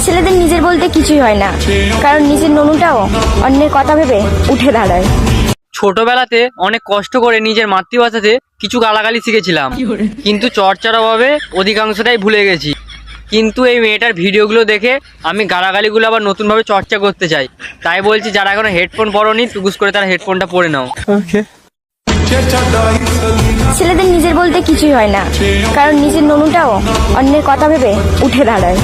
ছেলেদের নিজের বলতে কিছুই হয় না, কারণ নিজের ননুটাও অন্যের কথা ভেবে উঠে দাঁড়ায়। ছোটবেলাতে অনেক কষ্ট করে নিজের মাতৃভাষাতে কিছু গালাগালি শিখেছিলাম, কিন্তু চর্চার অভাবে অধিকাংশটাই ভুলে গেছি। কিন্তু এই মেয়েটার ভিডিওগুলো দেখে আমি গালাগালিগুলো আবার নতুনভাবে চর্চা করতে চাই। তাই বলছি, যারা এখনো হেডফোন পরোনি টুকুস করে তারা হেডফোনটা পরে নাও। ছেলেদের নিজের বলতে কিছুই হয় না, কারণ নিজের ননুটাও অন্যের কথা ভেবে উঠে দাঁড়ায়।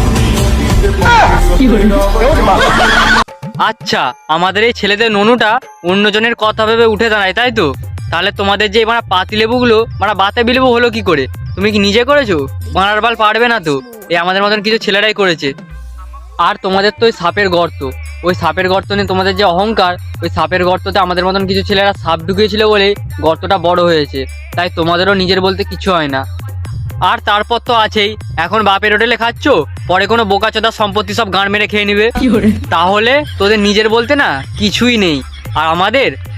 আচ্ছা, আমাদের এই ছেলেদের ননুটা অন্যজনের কথা ভেবে উঠে দাঁড়ায়, তাই তো? তাহলে তোমাদের যে মানে পাতিলেবুগুলো মানে বাতাবি লেবু হলো কি করে? তুমি কি নিজে করেছো? বানার বাল পারবে না তো, এই আমাদের মতন কিছু ছেলেরাই করেছে। আর তোমাদের তো ওই সাপের গর্ত, ওই সাপের গর্ত নিয়ে তোমাদের যে অহংকার, ওই সাপের গর্ততে আমাদের মতন কিছু ছেলেরা সাপ ঢুকিয়েছিল বলে গর্তটা বড় হয়েছে। তাই তোমাদেরও নিজের বলতে কিছু হয় না। আর তারপর তো আছেই, এখন বাপের হোটেলে খাচ্ছ, পরে কোনো বোকাচোদা সম্পত্তি সব গাঁড় মেরে খেয়ে নিবে। তাহলে তোদের নিজের বলতে না কিছুই নেই। আর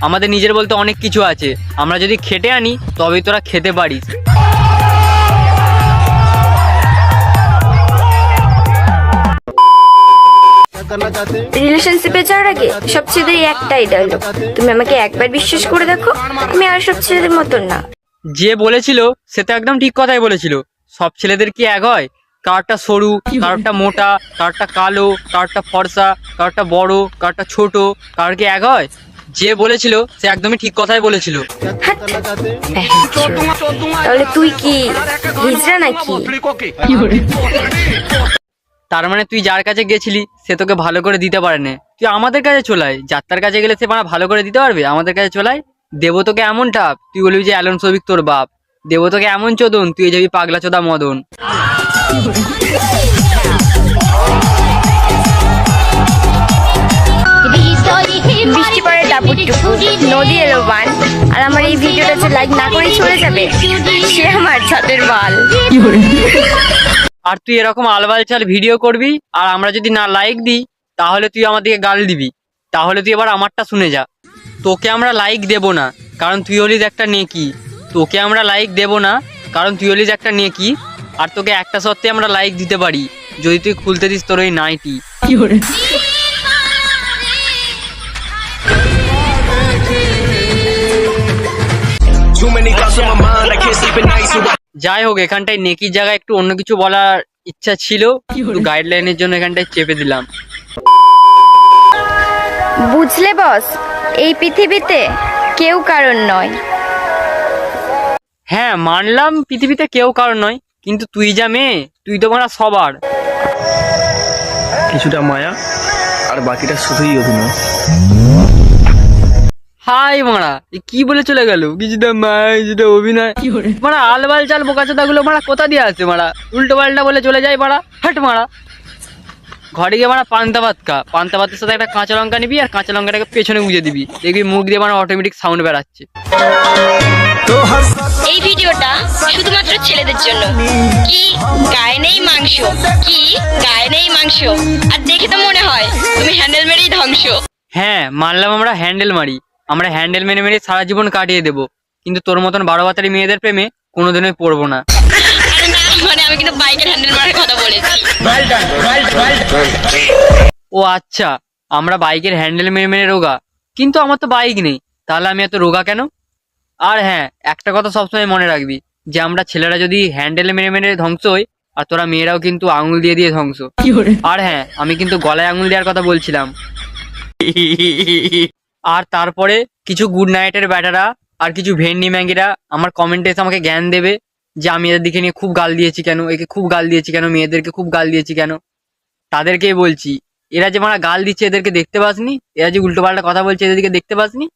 আমাদের নিজের বলতে অনেক কিছু আছে। আমরা যদি খেটে আনি তবেই তোরা খেতে পারিস। রিলেশনশিপে যাওয়ার আগে সব ছেলেদের একটাই ডায়লগ, তুমি আমাকে একবার বিশ্বাস করে দেখো, আমি আর সব ছেলেদের মতন না। যে বলেছিল সে তো একদম ঠিক কথাই বলেছিল। সব ছেলেদের কি এক হয়? কারটা সরু, কারটা মোটা, কারটা কালো, কারটা ফর্সা, কারটা বড়, কারটা ছোট, কার কি এক হয়? যে বলেছিল সে একদমই ঠিক কথাই বলেছিল। তাহলে তুই কি হিজড়া নাকি? তার মানে তুই যার কাছে গেছিলি সে তোকে ভালো করে দিতে পারেনি, তুই আমাদের কাছে চলাই। যাত্রার কাছে গেলে সে মানে ভালো করে দিতে পারবে? আমাদের কাছে চলাই। দেবো তোকে এমন টাপ, তুই বলবি যে অ্যালন সবিক তোর বাপ। দেবো তোকে এমন চোদন, তুই যাবি পাগলা চোদা মদন। বৃষ্টি পড়ে টাপুরটুকু, নদী এলো বান, আর আমার এই ভিডিওটা যে লাইক না করে চলে যাবে সে আমার ছাদের বাল। আর তুই এরকম আলবাল চাল ভিডিও করবি, আর আমরা যদি না লাইক দিই তাহলে তুই আমাদেরকে গাল দিবি। তাহলে তুই এবার আমারটা শুনে যা। তোকে আমরা লাইক দেব না, কারণ তুই হলিস একটা নেকি। তোকে আমরা লাইক দেব না, কারণ তুই হলিস একটা নেকি। আর তোকে একটা সত্ত্বে আমরা লাইক দিতে পারি, যদি তুই খুলতে দিস তোর ওই নাইটি। যাই হোক, এখানটায় নেকির জায়গায় একটু অন্য কিছু বলার ইচ্ছা ছিল, একটু গাইডলাইনের জন্য এখানটায় চেপে দিলাম। বুঝলে বস, এই পৃথিবীতে কেউ কারণ নয়। হ্যাঁ মানলাম, পৃথিবীতে কেউ কারণ নয়, কিন্তু তুই যা মেয়ে, তুই তো মারা সবার। কিছুটা মায়া আর বাকিটা শুধুই অভিনয়। হাই মারা, কি বলে চলে গেল? কিছুটা মায়া কিছুটা অভিনয়। মারা আলবাল চাল বোকাচোদা গুলো মারা কোথা দিয়ে আসে? মারা উল্টো পাল্টা বলে চলে যায়। মারা হাট মারা, ঘরে গিয়ে মারা পান্তা ভাত খা। পান্তা ভাতের সাথে একটা কাঁচা লঙ্কা নিবি, আর কাঁচা লঙ্কাটাকে পেছনে গুঁজে দিবি, দেখবি মুখ দিয়ে মারা অটোমেটিক সাউন্ড বেরাচ্ছে। এই ভিডিওটা শুধুমাত্র ছেলেদের জন্য। কি গায়ে নেই মাংস, কি গায়ে নেই মাংস, আর দেখে তো মনে হয় তুমি হ্যান্ডেল মেরেই ধ্বংস। হ্যাঁ মানলাম, আমরা হ্যান্ডেল মারি, আমরা হ্যান্ডেল মেরে মেরে সারা জীবন কাটিয়ে দেবো, কিন্তু তোর মতন 12 বাতারি মেয়েদের প্রেমে কোনোদিনই পড়বো না। আরে না, মানে আমি কিন্তু বাইকের হ্যান্ডেল মারার কথা বলেছি। ও আচ্ছা, আমরা বাইকের হ্যান্ডেল মেরে মেরে রোগা, কিন্তু আমার তো বাইক নেই, তাহলে আমি এত রোগা কেন? আর হ্যাঁ, একটা কথা সবসময় মনে রাখবি, যে আমরা ছেলেরা যদি হ্যান্ডেল মেরে মেরে ধ্বংস হই, আর তোরা মেয়েরাও কিন্তু আঙুল দিয়ে দিয়ে ধ্বংস। আর হ্যাঁ, আমি কিন্তু গলায় আঙুল দেওয়ার কথা বলছিলাম। আর তারপরে কিছু গুড নাইটের ব্যাটারা আর কিছু ভেন্ডি ম্যাঙ্গিরা আমার কমেন্টে এসে আমাকে জ্ঞান দেবে যে আমি এদের দিকে নিয়ে খুব গাল দিয়েছি কেন, একে খুব গাল দিয়েছি কেন, মেয়েদেরকে খুব গাল দিয়েছি কেন। তাদেরকেই বলছি, এরা যে মারা গাল দিচ্ছে এদেরকে দেখতে পাসনি? এরা যে উল্টো পাল্টা কথা বলছে এদের দিকে দেখতে পাসনি?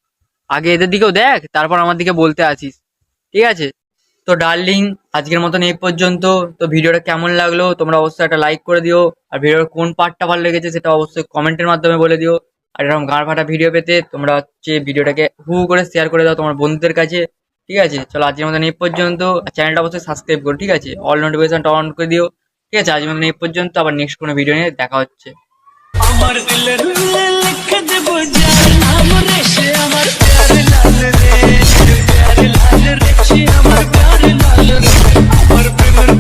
আগে এদের দিকেও দেখ, তারপর আমার দিকে বলতে আসিস, ঠিক আছে? তো ডার্লিং, আজকের মতন এই পর্যন্ত। তো ভিডিওটা কেমন লাগলো তোমরা অবশ্যই একটা লাইক করে দিও, আর ভিডিওর কোন পার্টটা ভালো লেগেছে সেটা অবশ্যই কমেন্টের মাধ্যমে বলে দিও। আর এরকম গাঁড় ফাটা ভিডিও পেতে তোমরা হচ্ছে ভিডিওটাকে হু করে শেয়ার করে দাও তোমার বন্ধুদের কাছে, ঠিক আছে? চলো আজকের মতন এই পর্যন্ত। চ্যানেলটা অবশ্যই সাবস্ক্রাইব করো, ঠিক আছে? অল নোটিফিকেশনটা অন করে দিও, ঠিক আছে? আজকের মতন এই পর্যন্ত, আবার নেক্সট কোনো ভিডিও নিয়ে দেখা হচ্ছে। আমার দিলের লিখে দেব যার নাম রে, সে আমার প্যার লাল রে, প্যার লাল রে, সে আমার প্যার লাল রে, আমার প্রেমের